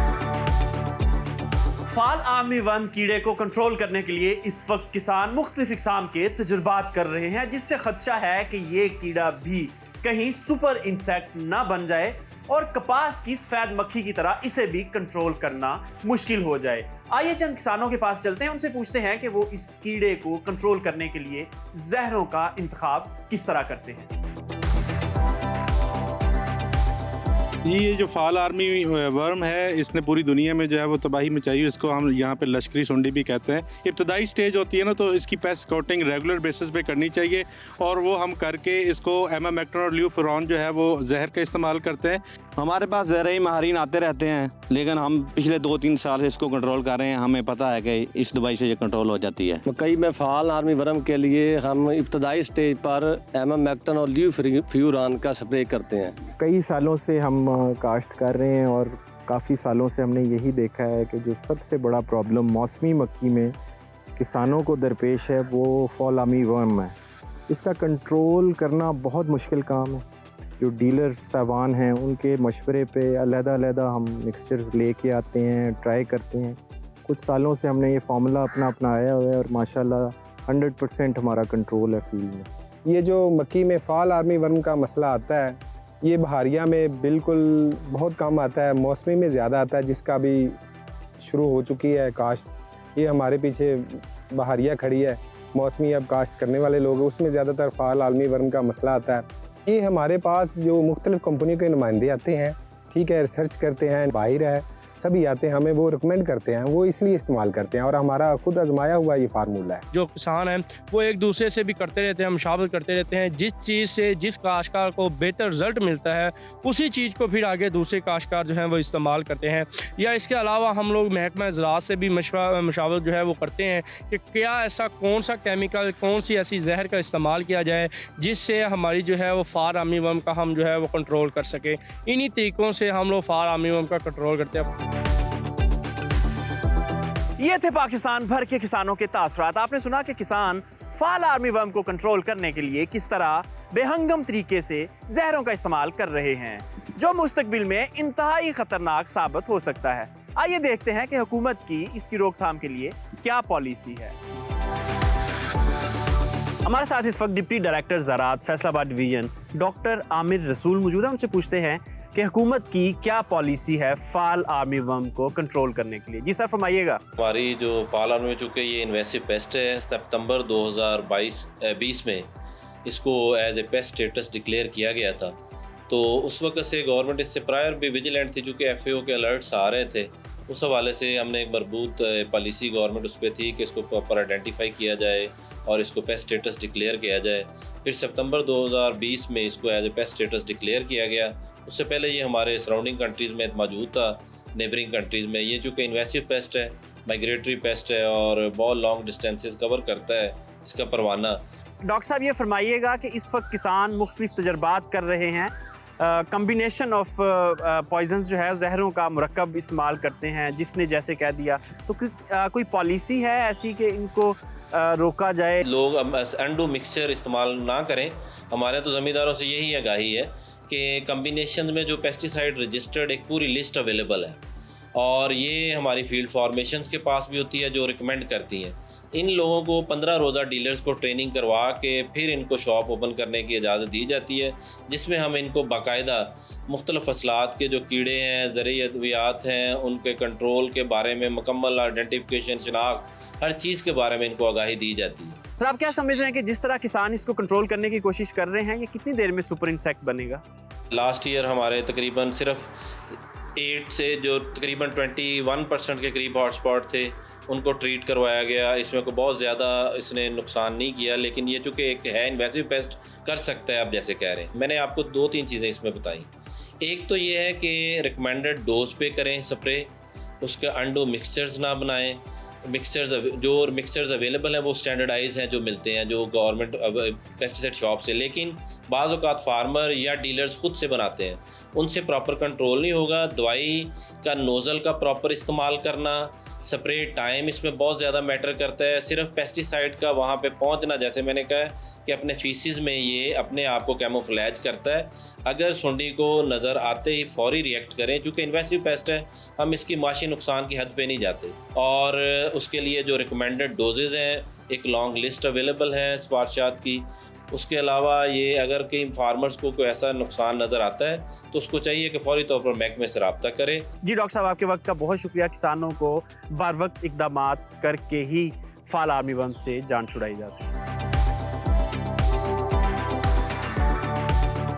फाल आर्मी वर्म कीड़े को कंट्रोल करने के लिए इस वक्त किसान मुख्तलिफ इक़साम के तजुर्बात कर रहे हैं, जिससे खदशा है कि ये कीड़ा भी कहीं सुपर इंसेक्ट ना बन जाए और कपास की सफेद मक्खी की तरह इसे भी कंट्रोल करना मुश्किल हो जाए। आइए चंद किसानों के पास चलते हैं, उनसे पूछते हैं कि वो इस कीड़े को कंट्रोल करने के लिए जहरों का इंतखाब किस तरह करते हैं। ये जो फाल आर्मी वर्म है इसने पूरी दुनिया में जो है वो तबाही मचाई है। इसको हम यहाँ पे लश्करी सुंडी भी कहते हैं। इब्तदाई स्टेज होती है ना, तो इसकी पेस्ट कोटिंग रेगुलर बेसिस पे करनी चाहिए और वो हम करके इसको एमामेक्टिन और ल्यूफुरॉन जो है वो जहर का इस्तेमाल करते हैं। हमारे पास ज़राई माहिरीन आते रहते हैं लेकिन हम पिछले 2-3 साल से इसको कंट्रोल कर रहे हैं। हमें पता है कि इस दवाई से ये कंट्रोल हो जाती है। मकई में फाल आर्मी वर्म के लिए हम इब्तदाई स्टेज पर एमामेक्टिन और ल्यूफुरॉन का स्प्रे करते हैं। कई सालों से हम काश्त कर रहे हैं और काफ़ी सालों से हमने यही देखा है कि जो सबसे बड़ा प्रॉब्लम मौसमी मक्की में किसानों को दरपेश है वो फॉल आर्मी वर्म है। इसका कंट्रोल करना बहुत मुश्किल काम है। जो डीलर साहबान हैं उनके मशवरे पे अलग-अलग हम मिक्सचर्स लेके आते हैं, ट्राई करते हैं। कुछ सालों से हमने ये फार्मूला अपना अपनाया हुआ है और माशाल्लाह 100% हमारा कंट्रोल है फील्ड में। ये जो मक्की में फाल आर्मी वर्म का मसला आता है ये बहारिया में बिल्कुल बहुत कम आता है, मौसमी में ज़्यादा आता है, जिसका भी शुरू हो चुकी है काश्त। ये हमारे पीछे बहारिया खड़ी है, मौसमी अब काश्त करने वाले लोग हैं, उसमें ज़्यादातर फाल आर्मी वर्म का मसला आता है। ये हमारे पास जो मुख्तलिफ कंपनियों के नुमाइंदे आते हैं, ठीक है, रिसर्च करते हैं, बाहर है, सभी आते हैं, हमें वो रिकमेंड करते हैं, वो इसलिए इस्तेमाल करते हैं और हमारा खुद आजमाया हुआ ये फार्मूला है। जो किसान हैं वो एक दूसरे से भी करते रहते हैं, मशावरत करते रहते हैं। जिस चीज़ से जिस काश्तकार को बेहतर रिजल्ट मिलता है उसी चीज़ को फिर आगे दूसरे काश्तकार जो हैं वो इस्तेमाल करते हैं। या इसके अलावा हम लोग महकमा ज़राअत से भी मशावरत जो है वो करते हैं कि क्या ऐसा कौन सा केमिकल, कौन सी ऐसी जहर का इस्तेमाल किया जाए जिससे हमारी जो है वो फाल आर्मी वर्म का हम जो है वो कंट्रोल कर सकें। इन्हीं तरीक़ों से हम लोग फाल आर्मी वर्म का कंट्रोल करते हैं। ये थे पाकिस्तान भर के किसानों के तासुरात। आपने सुना कि किसान फाल आर्मी वर्म को कंट्रोल करने के लिए किस तरह बेहंगम तरीके से जहरों का इस्तेमाल कर रहे हैं, जो मुस्तकबिल में इंतहाई खतरनाक साबित हो सकता है। आइए देखते हैं कि हुकूमत की इसकी रोकथाम के लिए क्या पॉलिसी है। हमारे साथ इस वक्त डिप्टी डायरेक्टर ज़राअत फैसलाबाद डिवीजन डॉक्टर आमिर रसूल मौजूद हैं। उनसे पूछते हैं कि हुकूमत की क्या पॉलिसी है फाल आर्मी वर्म को कंट्रोल करने के लिए। जी सर, फरमाइएगा। हमारी जो फाल आर्मी, चूँकि ये इन्वेसिव पेस्ट है, सितंबर 2020 में इसको as a pest status declare किया गया था। तो उस वक्त से गवर्नमेंट इससे प्रायर भी विजिलेंट थी, चूँकि FAO के अलर्ट्स आ रहे थे। उस हवाले से हमने एक मरबूत पॉलिसी गवर्नमेंट उस पर थी कि इसको प्रॉपर आइडेंटिफाई किया जाए और इसको पेस्ट स्टेटस डिक्लेयर किया जाए। फिर सितंबर 2020 में इसको as a pest status declare किया गया। उससे पहले ये हमारे सराउंडिंग कंट्रीज़ में मौजूद था, नेबरिंग कंट्रीज़ में। ये चूँकि इन्वेसिव पेस्ट है, माइग्रेटरी पेस्ट है और बहुत लॉन्ग डिस्टेंसेस कवर करता है इसका परवाना। डॉक्टर साहब, ये फरमाइएगा कि इस वक्त किसान मुख्तलिफ तजर्बात कर रहे हैं, कम्बिनेशन ऑफ पॉइजन्स जो है जहरों का मुरक्कब इस्तेमाल करते हैं, जिसने जैसे कह दिया, तो कोई पॉलिसी है ऐसी कि इनको रोका जाए? लोग एंडो मिक्सचर इस्तेमाल ना करें। हमारे तो ज़मींदारों से यही आगाही है कि कम्बिनेशन में जो पेस्टिसाइड रजिस्टर्ड एक पूरी लिस्ट अवेलेबल है और ये हमारी फील्ड फॉर्मेशंस के पास भी होती है जो रिकमेंड करती हैं। इन लोगों को 15 रोज़ा डीलर्स को ट्रेनिंग करवा के फिर इनको शॉप ओपन करने की इजाज़त दी जाती है, जिसमें हम इनको बाकायदा मुख्तलिफ फसलात के जो कीड़े हैं, ज़रूरी अद्वियात हैं, उनके कंट्रोल के बारे में मुकम्मल आइडेंटिफिकेशन, शनाख्त, हर चीज़ के बारे में इनको आगाही दी जाती है। सर, आप क्या समझ रहे हैं कि जिस तरह किसान इसको कंट्रोल करने की कोशिश कर रहे हैं, ये कितनी देर में सुपर इंसेक्ट बनेगा? लास्ट ईयर हमारे तकरीबन सिर्फ 8 से जो तकरीबन 21% के करीब हॉटस्पॉट थे उनको ट्रीट करवाया गया। इसमें को बहुत ज़्यादा इसने नुकसान नहीं किया, लेकिन ये चूँकि एक है इन्वेसिव पेस्ट कर सकता है, आप जैसे कह रहे हैं। मैंने आपको 2-3 चीज़ें इसमें बताई। एक तो ये है कि रिकमेंडेड डोज पे करें स्प्रे, उसके अंडो मिक्सचर्स ना बनाएं। मिक्सचर्स अवेलेबल हैं वो स्टैंडर्डाइज हैं, जो मिलते हैं जो गवर्नमेंट पेस्टिसाइड शॉप से, लेकिन बाज़ औक़ात फार्मर या डीलर्स ख़ुद से बनाते हैं, उनसे प्रॉपर कंट्रोल नहीं होगा। दवाई का नोज़ल का प्रॉपर इस्तेमाल करना, स्प्रे टाइम इसमें बहुत ज़्यादा मैटर करता है। सिर्फ पेस्टिसाइड का वहाँ पे पहुँचना, जैसे मैंने कहा कि अपने फीसिस में ये अपने आप को कैमोफ्लेज करता है। अगर सुंडी को नज़र आते ही फौरी रिएक्ट करें, चूँकि इन्वेसिव पेस्ट है, हम इसकी माशी नुकसान की हद पे नहीं जाते। और उसके लिए जो रिकमेंडेड डोजेज़ हैं, एक लॉन्ग लिस्ट अवेलेबल है स्पार्शात की। उसके अलावा ये अगर कहीं फार्मर्स को कोई ऐसा नुकसान नज़र आता है तो उसको चाहिए कि फौरी तौर पर महकमे से रब्ता करे। जी डॉक्टर साहब, आपके वक्त का बहुत शुक्रिया। किसानों को बर वक्त इकदाम करके ही फाल आर्मी वर्म से जान छुड़ाई जा सके।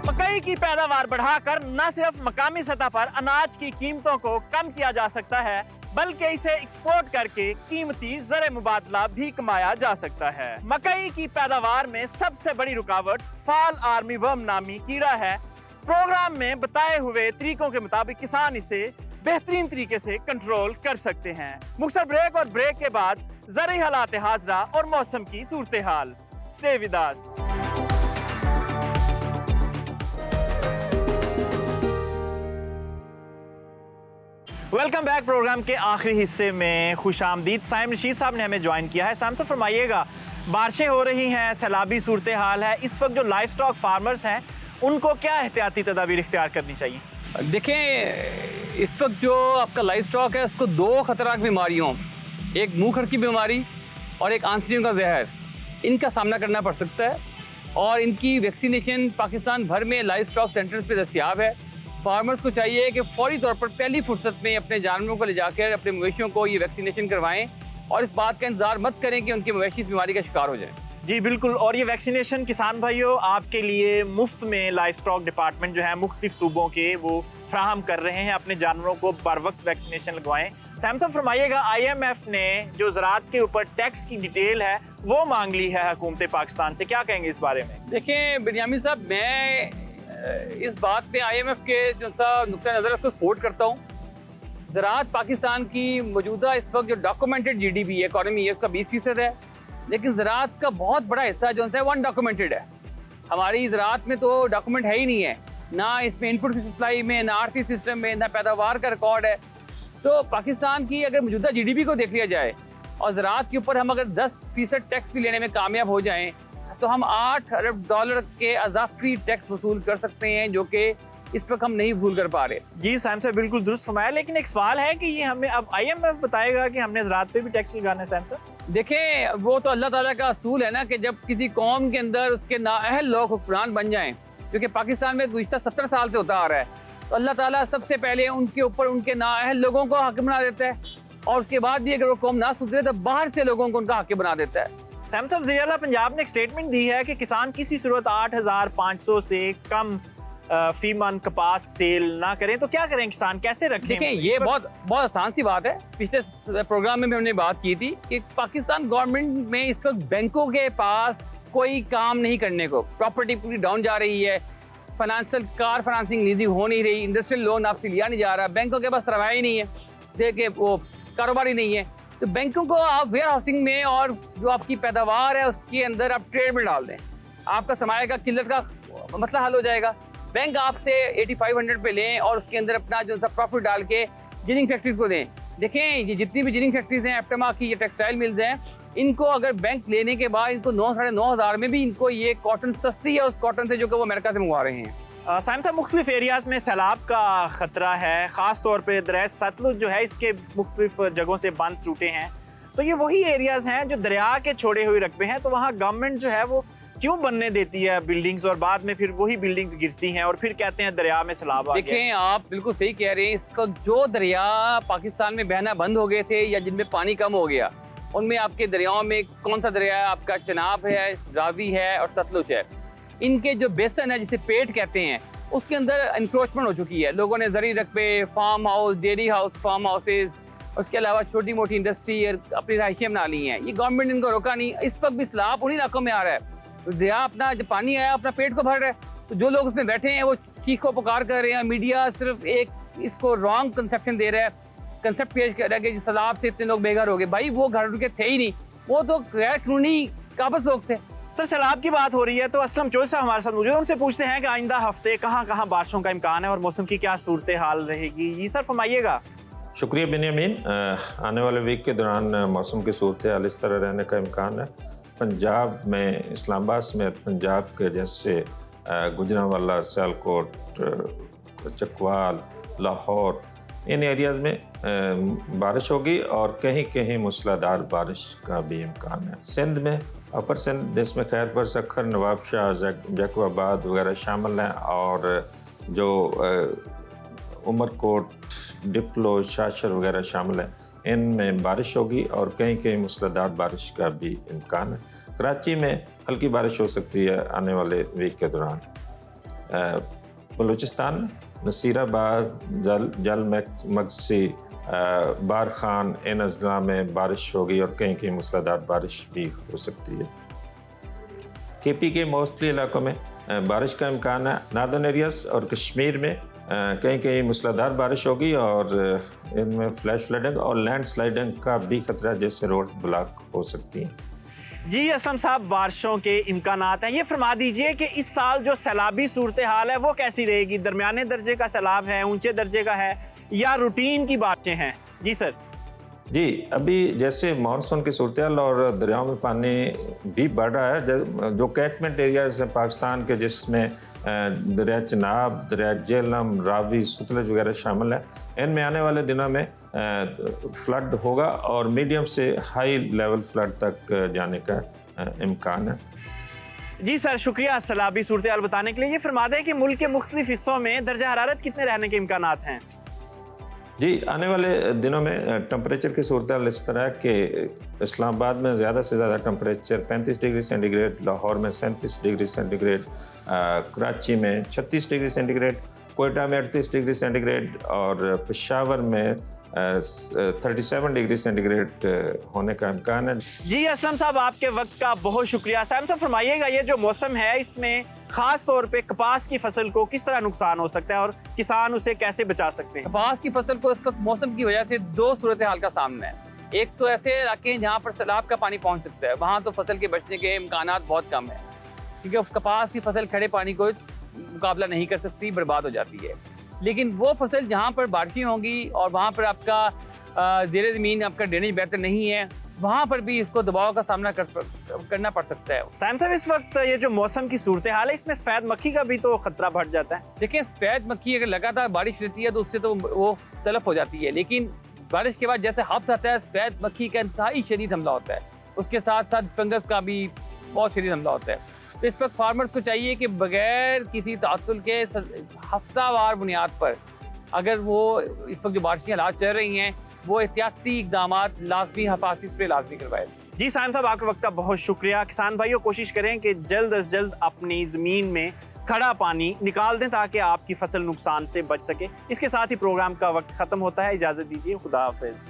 मकई की पैदावार बढ़ाकर न सिर्फ मकामी सतह पर अनाज की कीमतों को कम किया जा सकता है, बल्कि इसे एक्सपोर्ट करके कीमती ज़र मुबादला भी कमाया जा सकता है। मकई की पैदावार में सबसे बड़ी रुकावट फाल आर्मी वर्म नामी कीड़ा है। प्रोग्राम में बताए हुए तरीकों के मुताबिक किसान इसे बेहतरीन तरीके से कंट्रोल कर सकते हैं। मुख्तसर ब्रेक और ब्रेक के बाद ज़रूरी हालात हाज़रा और मौसम की सूरत हाल। Stay with us. Welcome back. Programme के आखिरी हिस्से में खुशामदीद। साइम रशीद साहब ने हमें ज्वाइन किया है। साइम साहब फरमाइएगा, बारिशें हो रही हैं, सैलाबी सूरत हाल है, इस वक्त जो लाइफ स्टॉक फार्मर्स हैं उनको क्या एहतियाती तदाबीर इख्तियार करनी चाहिए? देखें, इस वक्त जो आपका लाइफ स्टॉक है उसको 2 खतरनाक बीमारियों, एक मुँह खर की बीमारी और एक आंतरियों का जहर, इनका सामना करना पड़ सकता है। और इनकी वैक्सीनेशन पाकिस्तान भर में लाइफ स्टॉक सेंटर्स पे दस्तियाब है। फार्मर्स को चाहिए कि फौरी तौर पर पहली फुर्सत में अपने जानवरों को ले जाकर अपने मवेशियों को ये वैक्सीनेशन करवाएं और इस बात का इंतजार मत करें कि उनके मवेशी इस बीमारी का शिकार हो जाए। जी बिल्कुल। और ये वैक्सीनेशन किसान भाइयों आपके लिए मुफ्त में लाइफ स्टॉक डिपार्टमेंट जो है मुख्तलिफ सूबों के वो फ्राहम कर रहे हैं। अपने जानवरों को बर वक्त वैक्सीनेशन लगवाएं। सैमसंग फरमाइएगा, IMF ने जो ज़राअत के ऊपर टैक्स की डिटेल है वो मांग ली है हुकूमत पाकिस्तान से, क्या कहेंगे इस बारे में? देखें बिन्यामिन साहब, मैं इस बात पे IMF के जो सा नुक्ता नज़र है उसको सपोर्ट करता हूँ। ज़राअत पाकिस्तान की मौजूदा इस वक्त जो डॉक्यूमेंटेड GDP इकॉनमी है उसका 20% है, लेकिन ज़राअत का बहुत बड़ा हिस्सा जो है अनडॉक्यूमेंटेड है। हमारी ज़राअत में तो डॉक्यूमेंट है ही नहीं है, ना इसमें इनपुट की सप्लाई में, ना आर्थिक सिस्टम में, ना पैदावार का रिकॉर्ड है। तो पाकिस्तान की अगर मौजूदा GDP को देख लिया जाए और ज़राअत के ऊपर हम अगर 10% टैक्स भी लेने में कामयाब हो जाएँ तो हम $8 अरब के अज़ाफ़ी टैक्स वसूल कर सकते हैं, जो कि इस वक्त हम नहीं वसूल कर पा रहे। जी साइम साहब बिल्कुल दुरुस्त फरमाया, लेकिन एक सवाल है कि ये हमें अब IMF बताएगा कि हमने ज़राअत पे भी टैक्स लगाना है? साइम साहब देखें, वो तो अल्लाह ताला का असूल है ना कि जब किसी कौम के अंदर उसके नाअहल लोग हुक्मरान बन जाएं, क्योंकि पाकिस्तान में गुज़िश्ता 70 साल से होता आ रहा है, तो अल्लाह ताला सबसे पहले उनके ऊपर उनके नाअहल लोगों को हाकिम बना देता है और उसके बाद भी अगर वो कौम ना सुधरे तो बाहर से लोगों को उनका हाकिम बना देता है। सैम साहब, ज़ियाला पंजाब ने एक स्टेटमेंट दी है कि किसान किसी सूरत 8,500 से कम फी मन कपास सेल ना करें, तो क्या करें किसान, कैसे रखें? देखें, ये बहुत आसान सी बात है। पिछले प्रोग्राम में हमने बात की थी कि पाकिस्तान गवर्नमेंट में इस वक्त बैंकों के पास कोई काम नहीं करने को, प्रॉपर्टी पूरी डाउन जा रही है, फाइनेंशियल कार फाइनेंसिंग लीजिंग हो नहीं रही, इंडस्ट्रियल लोन आपसे लिया नहीं जा रहा, बैंकों के पास सरमाया ही नहीं है, देखिए वो कारोबार ही नहीं है। तो बैंकों को आप वेयर हाउसिंग में और जो आपकी पैदावार है उसके अंदर आप ट्रेड में डाल दें, आपका सरमाया का किल्लत का मसला हल हो जाएगा। बैंक आपसे 8500 पे लें और उसके अंदर अपना जो सा प्रॉफिट डाल के जिनिंग फैक्ट्रीज को दें। देखें, ये जितनी भी जिनिंग फैक्ट्रीज हैं, एप्टमा की, ये टेक्सटाइल मिल्स हैं, इनको अगर बैंक लेने के बाद इनको 9-9,500 में भी इनको ये कॉटन सस्ती है उस कॉटन से जो कि वो अमेरिका से मंगवा रहे हैं। साइम साहब, मुख्तलिफ एरियाज़ में सैलाब का ख़तरा है, ख़ास तौर पर दरिया सतलुज जो है इसके मुख्तलिफ जगहों से बांध टूटे हैं, तो ये वही एरियाज़ हैं जो दरिया के छोड़े हुए रकबे हैं, तो वहाँ गवर्नमेंट जो है वो क्यों बनने देती है बिल्डिंग्स और बाद में फिर वही बिल्डिंग्स गिरती हैं और फिर कहते हैं दरिया में सैलाब आ गया। देखें, आप बिल्कुल सही कह रहे हैं। इस वक्त जो दरिया पाकिस्तान में बहना बंद हो गए थे या जिनमें पानी कम हो गया, उनमें आपके दरियाओं में कौन सा दरिया है? आपका चनाब है, रावी है और सतलुज है। इनके जो बेसन है जिसे पेट कहते हैं, उसके अंदर इंक्रोचमेंट हो चुकी है। लोगों ने ज़री रकबे, farm house, dairy house, farm houses, उसके अलावा छोटी मोटी इंडस्ट्री और अपनी रहायशें बना ली हैं। ये गवर्नमेंट ने इनको रोका नहीं। इस वक्त भी सैलाब उन्हीं इलाकों में आ रहा है। दरिया अपना जब पानी आया अपना पेट को भर रहा है, तो जो लोग उसमें बैठे हैं वो चीखो पुकार कर रहे हैं। मीडिया सिर्फ एक इसको रॉन्ग कंसेप्शन दे रहा है, कंसेप्ट पेश कर रहा है कि सैलाब से इतने लोग बेघर हो गए। भाई वो घर उनके थे ही नहीं, वो तो गैर कानूनी काबज लोग थे। सर सैलाब की बात हो रही है तो असलम चौधरी साहब हमारे साथ मौजूद हैं, उनसे पूछते हैं कि आइंदा हफ्ते कहाँ कहाँ बारिशों का इम्कान है और मौसम की क्या सूरत हाल रहेगी। ये सर फरमाइएगा। शुक्रिया बेनियामीन। आने वाले वीक के दौरान मौसम की सूरत हाल इस तरह रहने का इम्कान है। पंजाब में इस्लामाबाद समेत पंजाब के जैसे गुजरांवाला, सियालकोट, चकवाल, लाहौर, इन एरियाज़ में बारिश होगी और कहीं कहीं मूसलाधार बारिश का भी इम्कान है। सिंध में, अपर सिंध जिसमें खैरपुर, सखर, नवाबशाह, जैकबाबाद वगैरह शामिल हैं और जो उमरकोट, डिप्लो, शाशर वगैरह शामिल हैं, इनमें बारिश होगी और कहीं कहीं मूसलाधार बारिश का भी इम्कान है। कराची में हल्की बारिश हो सकती है आने वाले वीक के दौरान। बलूचिस्तान, नसीराबाद, जल मगसी, बारखान, इन अजला में बारिश होगी और कहीं कहीं मूसलाधार बारिश भी हो सकती है। KP के मोस्टली इलाकों में बारिश का इम्कान है। नार्दर्न एरियाज और कश्मीर में कहीं कहीं मूसलाधार बारिश होगी और इनमें फ्लैश फ्लडिंग और लैंड स्लाइडिंग का भी खतरा है, जिससे रोड ब्लॉक हो सकती हैं। जी असलम साहब, बारिशों के इम्कानात हैं, ये फरमा दीजिए कि इस साल जो सैलाबी सूरत हाल है वो कैसी रहेगी? दरमियाने दर्जे का सैलाब है, ऊंचे दर्जे का है या रूटीन की बातें हैं? जी सर। जी, अभी जैसे मानसून की सूरत हाल और दरियाओं में पानी भी बढ़ रहा है, जो कैचमेंट एरियाज हैं पाकिस्तान के जिसमें दरिया चनाब, दरिया झेलम, रावी, सतलज वगैरह शामिल है, इनमें आने वाले दिनों में फ्लड होगा और मीडियम से हाई लेवल फ्लड तक जाने का इम्कान है। जी सर, शुक्रिया सैलाबी सूरत हाल बताने के लिए। ये फरमा दें कि मुल्क के मुख्तलिफ हिस्सों में दर्जा हरारत कितने रहने के इम्कानात हैं? जी, आने वाले दिनों में टेम्परेचर की सूरत हाल इस तरह कि इस्लामाबाद में ज़्यादा से ज़्यादा टेम्परेचर 35 डिग्री सेंटीग्रेड, लाहौर में 37 डिग्री सेंटीग्रेड, कराची में 36 डिग्री सेंटीग्रेड, कोयटा में 38 डिग्री सेंटीग्रेड और पेशावर में 37 डिग्री सेंटीग्रेड होने का इम्कान है। जी असलम साहब, आपके वक्त का बहुत शुक्रिया। साहब फरमाइएगा, ये जो मौसम है इसमें खास तौर पे कपास की फसल को किस तरह नुकसान हो सकता है और किसान उसे कैसे बचा सकते हैं? कपास की फसल को इस वक्त मौसम की वजह से दो सूरत हाल का सामना है। एक तो ऐसे इलाके हैं जहाँ पर सैलाब का पानी पहुँच सकता है, वहाँ तो फसल के बचने के इम्कान बहुत कम है, क्योंकि कपास की फसल खड़े पानी को मुकाबला नहीं कर सकती, बर्बाद हो जाती है। लेकिन वो फसल जहाँ पर बारिशें होंगी और वहाँ पर आपका ज़ेरे ज़मीन आपका ड्रेनेज बेहतर नहीं है, वहाँ पर भी इसको दबाव का सामना करना पड़ सकता है। साहब, इस वक्त ये जो मौसम की सूरत हाल है इसमें सफ़ेद मक्खी का भी तो खतरा बढ़ जाता है। देखिए, सफ़ेद मक्खी अगर लगातार बारिश रहती है तो उससे तो वो तलफ हो जाती है, लेकिन बारिश के बाद जैसे हब्स आता है, सफ़ेद मक्खी का इंतहाई शदीद हमला होता है, उसके साथ साथ फंगस का भी बहुत शदीद हमला होता है। तो इस वक्त फार्मर्स को चाहिए कि बगैर किसी तातुल के हफ्तावार बुनियाद पर अगर वो इस वक्त जो बारिशी हालात चल रही हैं वो एहतियाती इकदाम लाजमी हिफाजती स्प्रे लाजमी करवाए। जी साहब, आपके वक्त का बहुत शुक्रिया। किसान भाइयों, कोशिश करें कि जल्द अज जल्द अपनी ज़मीन में खड़ा पानी निकाल दें ताकि आपकी फसल नुकसान से बच सके। इसके साथ ही प्रोग्राम का वक्त ख़त्म होता है, इजाज़त दीजिए, खुदा हाफिज़।